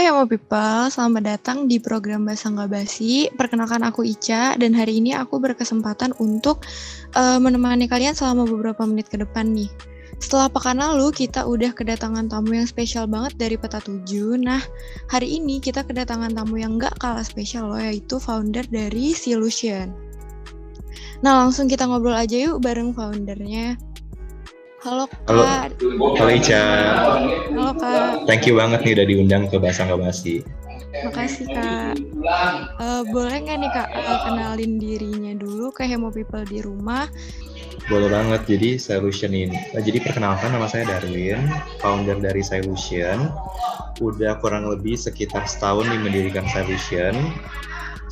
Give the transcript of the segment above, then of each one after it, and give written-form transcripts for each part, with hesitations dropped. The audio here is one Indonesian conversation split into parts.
Hemo People, selamat datang di program Basa Nggak Basi. Perkenalkan aku Ica, dan hari ini aku berkesempatan untuk menemani kalian selama beberapa menit ke depan nih. Setelah pekan lalu, kita udah kedatangan tamu yang spesial banget dari Peta 7. Nah, hari ini kita kedatangan tamu yang nggak kalah spesial loh, yaitu founder dari Silution. Nah, langsung kita ngobrol aja yuk bareng foundernya. Halo Kak. Halo Ica. Halo Kak. Thank you banget nih udah diundang ke Basa Nggak Basi. Makasih Kak. Boleh nggak nih Kak kenalin dirinya dulu ke Hemo People di rumah? Boleh banget. Jadi perkenalkan, nama saya Darwin, founder dari Silution. Udah kurang lebih sekitar setahun nih mendirikan Silution.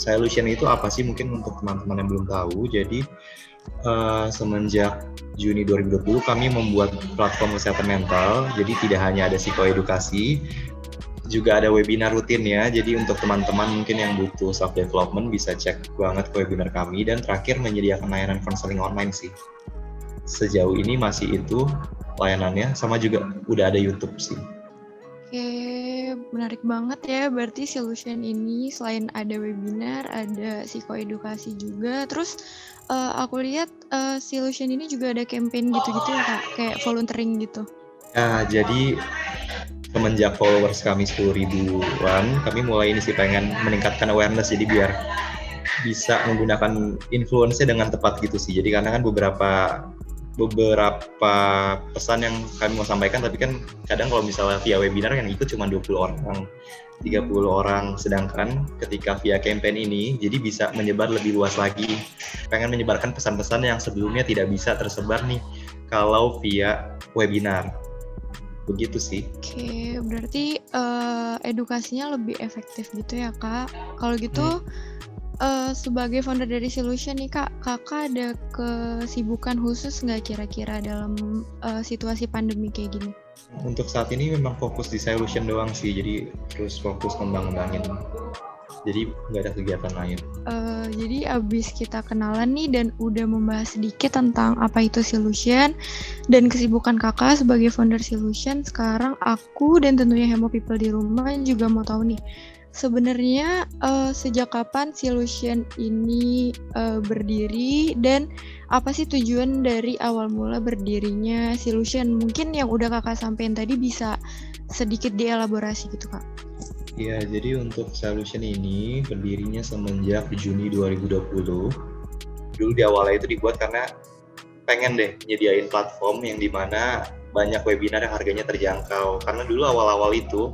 Silution itu apa sih, mungkin untuk teman-teman yang belum tahu. Jadi semenjak Juni 2020 kami membuat platform kesehatan mental. Jadi tidak hanya ada psikoedukasi, juga ada webinar rutin ya. Jadi untuk teman-teman mungkin yang butuh self development bisa cek banget ke webinar kami. Dan terakhir menyediakan layanan konseling online sih. Sejauh ini masih itu layanannya, sama juga udah ada YouTube sih. Oke, menarik banget ya. Berarti Silution ini selain ada webinar, ada psikoedukasi juga. Terus aku lihat Silution ini juga ada campaign gitu-gitu ya Kak, kayak volunteering gitu. Nah, jadi semenjak followers kami 10.000-an, kami mulai ini sih pengen meningkatkan awareness, jadi biar bisa menggunakan influence-nya dengan tepat gitu sih. Jadi karena kan beberapa pesan yang kami mau sampaikan, tapi kan kadang kalau misalnya via webinar yang ikut cuma 20 orang, 30 orang, sedangkan ketika via campaign ini jadi bisa menyebar lebih luas lagi. Pengen menyebarkan pesan-pesan yang sebelumnya tidak bisa tersebar nih kalau via webinar. Begitu sih. Oke, berarti edukasinya lebih efektif gitu ya Kak. Kalau gitu sebagai founder dari Silution nih Kak, kakak ada kesibukan khusus nggak kira-kira dalam situasi pandemi kayak gini? Untuk saat ini memang fokus di Silution doang sih, jadi terus fokus ngembangin. Jadi nggak ada kegiatan lain. Jadi abis kita kenalan nih dan udah membahas sedikit tentang apa itu Silution dan kesibukan kakak sebagai founder Silution, sekarang aku dan tentunya Hemo People di rumah juga mau tahu nih, sebenarnya sejak kapan Silution ini berdiri dan apa sih tujuan dari awal mula berdirinya Silution? Mungkin yang udah kakak sampein tadi bisa sedikit dielaborasi gitu Kak. Iya, jadi untuk Silution ini berdirinya semenjak Juni 2020. Dulu di awalnya itu dibuat karena pengen deh nyediain platform yang dimana banyak webinar yang harganya terjangkau. Karena dulu awal-awal itu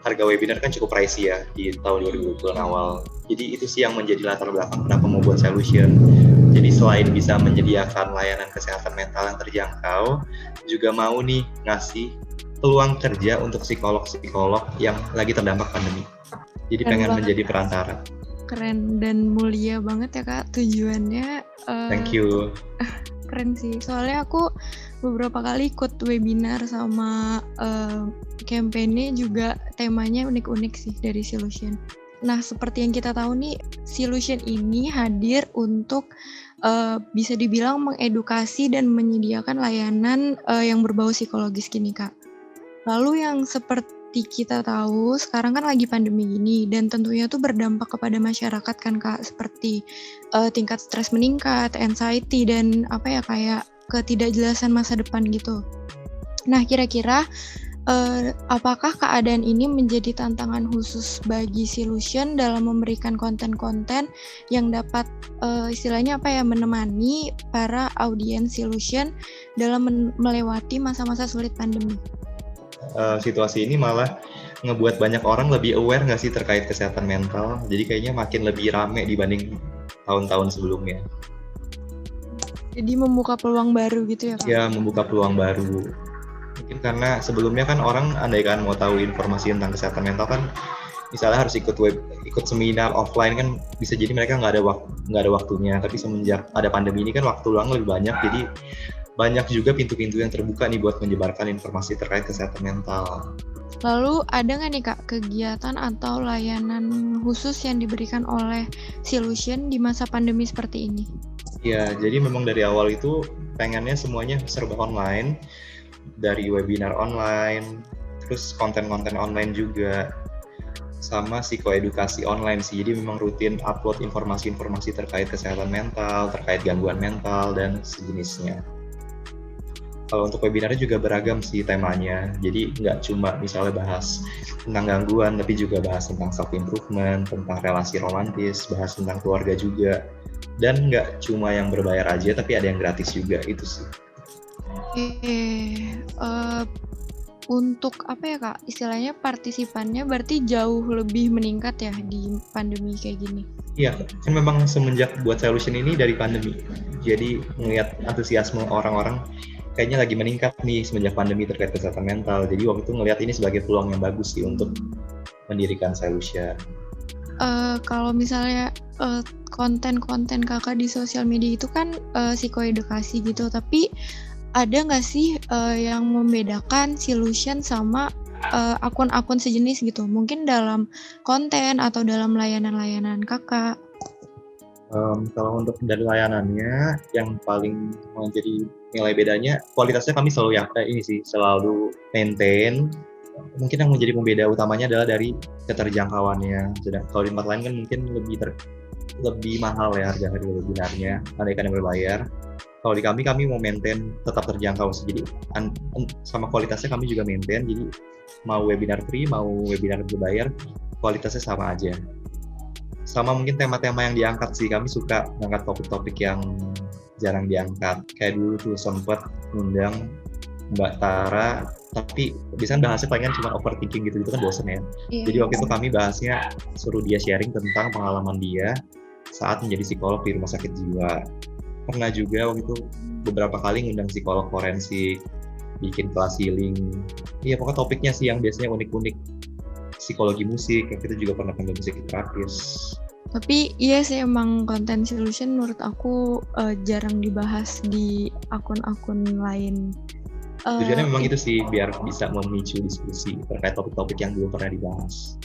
harga webinar kan cukup pricey ya di tahun 2020 awal. Jadi itu sih yang menjadi latar belakang kenapa mau buat Silution. Jadi selain bisa menyediakan layanan kesehatan mental yang terjangkau, juga mau nih ngasih peluang kerja untuk psikolog-psikolog yang lagi terdampak pandemi. Jadi pengen menjadi perantara. Keren dan mulia banget ya Kak tujuannya. Thank you. Keren sih, soalnya aku beberapa kali ikut webinar sama campaign-nya juga temanya unik-unik sih dari Silution. Nah, seperti yang kita tahu nih, Silution ini hadir untuk bisa dibilang mengedukasi dan menyediakan layanan yang berbau psikologis gini Kak. Lalu yang seperti kita tahu sekarang kan lagi pandemi gini dan tentunya tuh berdampak kepada masyarakat kan Kak, seperti tingkat stres meningkat, anxiety dan kayak ketidakjelasan masa depan gitu. Nah, kira-kira apakah keadaan ini menjadi tantangan khusus bagi Silution dalam memberikan konten-konten yang dapat istilahnya menemani para audiens Silution dalam melewati masa-masa sulit pandemi? Situasi ini malah ngebuat banyak orang lebih aware nggak sih terkait kesehatan mental. Jadi kayaknya makin lebih rame dibanding tahun-tahun sebelumnya. Jadi membuka peluang baru gitu ya Kak? Ya, membuka peluang baru. Mungkin karena sebelumnya kan orang andaikan mau tahu informasi tentang kesehatan mental kan misalnya harus ikut seminar offline kan, bisa jadi mereka nggak ada waktunya. Tapi semenjak ada pandemi ini kan waktu luang lebih banyak, jadi banyak juga pintu-pintu yang terbuka nih buat menyebarkan informasi terkait kesehatan mental. Lalu ada nggak nih Kak kegiatan atau layanan khusus yang diberikan oleh Silution di masa pandemi seperti ini? Ya, jadi memang dari awal itu pengennya semuanya serba online, dari webinar online, terus konten-konten online juga. sama psikoedukasi online sih. Jadi memang rutin upload informasi-informasi terkait kesehatan mental, terkait gangguan mental, dan sejenisnya. Kalau untuk webinarnya juga beragam sih temanya. Jadi nggak cuma misalnya bahas tentang gangguan, tapi juga bahas tentang self-improvement, tentang relasi romantis, bahas tentang keluarga juga. Dan nggak cuma yang berbayar aja, tapi ada yang gratis juga, itu sih. Untuk apa ya Kak, istilahnya partisipannya berarti jauh lebih meningkat ya di pandemi kayak gini? Iya, kan memang semenjak buat solution ini dari pandemi. Jadi melihat antusiasme orang-orang kayaknya lagi meningkat nih semenjak pandemi terkait kesehatan mental. Jadi waktu itu ngelihat ini sebagai peluang yang bagus sih untuk mendirikan solution. Kalau misalnya konten-konten kakak di sosial media itu kan psikoedukasi gitu, tapi ada nggak sih yang membedakan solution sama akun-akun sejenis gitu? Mungkin dalam konten atau dalam layanan-layanan kakak? Kalau untuk dari layanannya, yang paling menjadi nilai bedanya, kualitasnya kami selalu maintain. Mungkin yang menjadi pembeda utamanya adalah dari keterjangkauannya. Kalau di tempat lain kan mungkin lebih mahal ya harga webinarnya, andaikan yang berbayar. Kalau di kami mau maintain tetap terjangkau. Jadi sama kualitasnya kami juga maintain. Jadi mau webinar free, mau webinar berbayar, kualitasnya sama aja. Sama mungkin tema-tema yang diangkat sih, kami suka ngangkat topik-topik yang jarang diangkat. Kayak dulu tuh sempet ngundang Mbak Tara, tapi biasanya bahasnya palingan cuma overthinking gitu kan bosen ya. Yeah. Jadi waktu itu kami bahasnya suruh dia sharing tentang pengalaman dia saat menjadi psikolog di rumah sakit jiwa. Pernah juga waktu itu beberapa kali ngundang psikolog forensik, bikin kelas healing. Iya, pokoknya topiknya sih yang biasanya unik-unik. Psikologi musik, yang kita juga pernah panggil musik terapis. Tapi iya sih emang content solution menurut aku jarang dibahas di akun-akun lain. Tujuannya memang itu sih, biar bisa memicu diskusi terkait topik-topik yang belum pernah dibahas.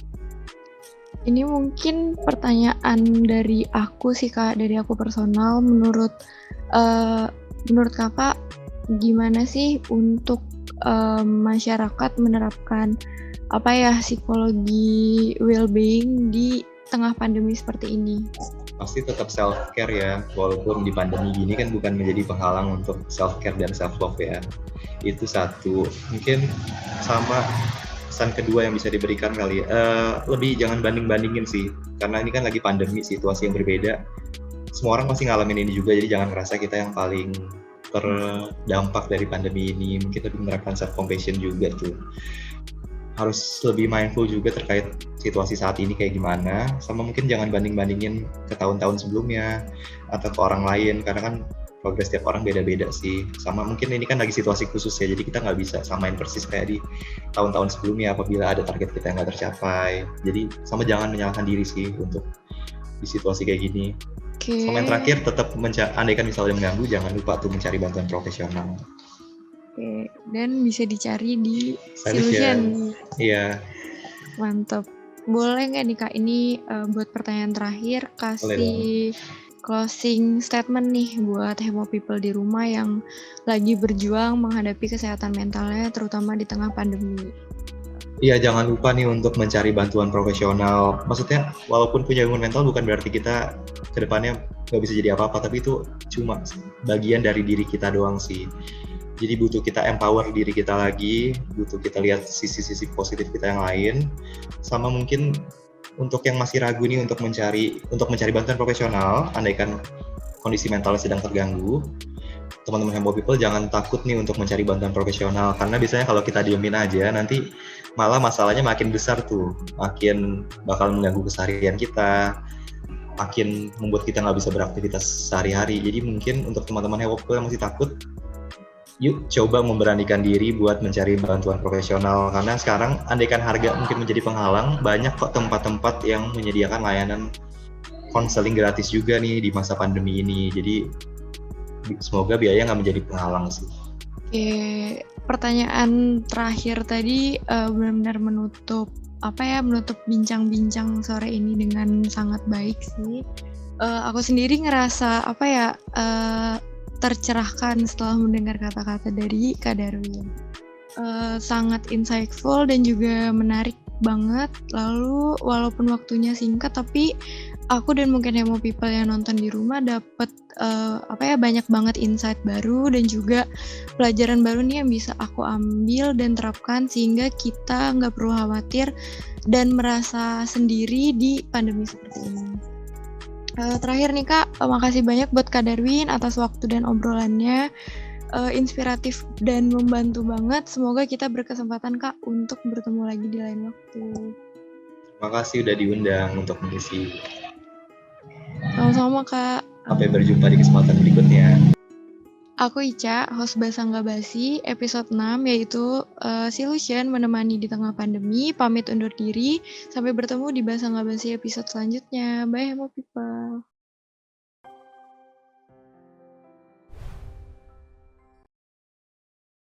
Ini mungkin pertanyaan dari aku sih Kak, dari aku personal. Menurut kakak gimana sih untuk masyarakat menerapkan psikologi well-being di tengah pandemi seperti ini? Pasti tetap self-care ya, walaupun di pandemi gini kan bukan menjadi penghalang untuk self-care dan self-love ya. Itu satu. Mungkin sama pesan kedua yang bisa diberikan kali lebih jangan banding-bandingin sih, karena ini kan lagi pandemi, situasi yang berbeda. Semua orang pasti ngalamin ini juga, jadi jangan ngerasa kita yang paling terdampak dari pandemi ini. Mungkin lebih menerapkan self-compassion juga tuh. Harus lebih mindful juga terkait situasi saat ini kayak gimana, sama mungkin jangan banding-bandingin ke tahun-tahun sebelumnya atau ke orang lain, karena kan progres tiap orang beda-beda sih. Sama mungkin ini kan lagi situasi khusus ya, jadi kita nggak bisa samain persis kayak di tahun-tahun sebelumnya apabila ada target kita yang nggak tercapai. Jadi sama jangan menyalahkan diri sih untuk di situasi kayak gini. Okay. Sama yang terakhir tetap andaikan misalnya mengganggu, jangan lupa tuh mencari bantuan profesional. Oke, dan bisa dicari di Solution. Iya. Mantap. Boleh nggak nih Kak, ini buat pertanyaan terakhir, kasih closing statement nih buat Hemo People di rumah yang lagi berjuang menghadapi kesehatan mentalnya, terutama di tengah pandemi. Iya, jangan lupa nih untuk mencari bantuan profesional. Maksudnya, walaupun punya gangguan mental bukan berarti kita kedepannya nggak bisa jadi apa-apa, tapi itu cuma bagian dari diri kita doang sih. Jadi butuh kita empower diri kita lagi, butuh kita lihat sisi-sisi positif kita yang lain, sama mungkin untuk yang masih ragu nih untuk mencari bantuan profesional, andaikan kondisi mentalnya sedang terganggu, teman-teman Hemo People jangan takut nih untuk mencari bantuan profesional, karena biasanya kalau kita diemin aja nanti malah masalahnya makin besar tuh, makin bakal mengganggu keseharian kita, makin membuat kita nggak bisa beraktivitas sehari-hari. Jadi mungkin untuk teman-teman Hemo People yang masih takut, yuk coba memberanikan diri buat mencari bantuan profesional, karena sekarang andaikan harga mungkin menjadi penghalang, banyak kok tempat-tempat yang menyediakan layanan konseling gratis juga nih di masa pandemi ini. Jadi semoga biaya nggak menjadi penghalang sih. Oke, pertanyaan terakhir tadi benar-benar menutup bincang-bincang sore ini dengan sangat baik sih. Aku sendiri ngerasa tercerahkan setelah mendengar kata-kata dari Kak Darwin. Sangat insightful dan juga menarik banget. Lalu walaupun waktunya singkat, tapi aku dan mungkin Hemo People yang nonton di rumah dapet banyak banget insight baru dan juga pelajaran baru nih yang bisa aku ambil dan terapkan sehingga kita nggak perlu khawatir dan merasa sendiri di pandemi seperti ini. Terakhir nih Kak, makasih banyak buat Kak Darwin atas waktu dan obrolannya. Inspiratif dan membantu banget. Semoga kita berkesempatan Kak untuk bertemu lagi di lain waktu. Terima kasih udah diundang untuk mengisi. Sama-sama Kak. Sampai berjumpa di kesempatan berikutnya. Aku Ica, host Basa Nggak Basi, episode 6 yaitu Solution menemani di tengah pandemi. Pamit undur diri. Sampai bertemu di Basa Nggak Basi episode selanjutnya. Bye Hemo People.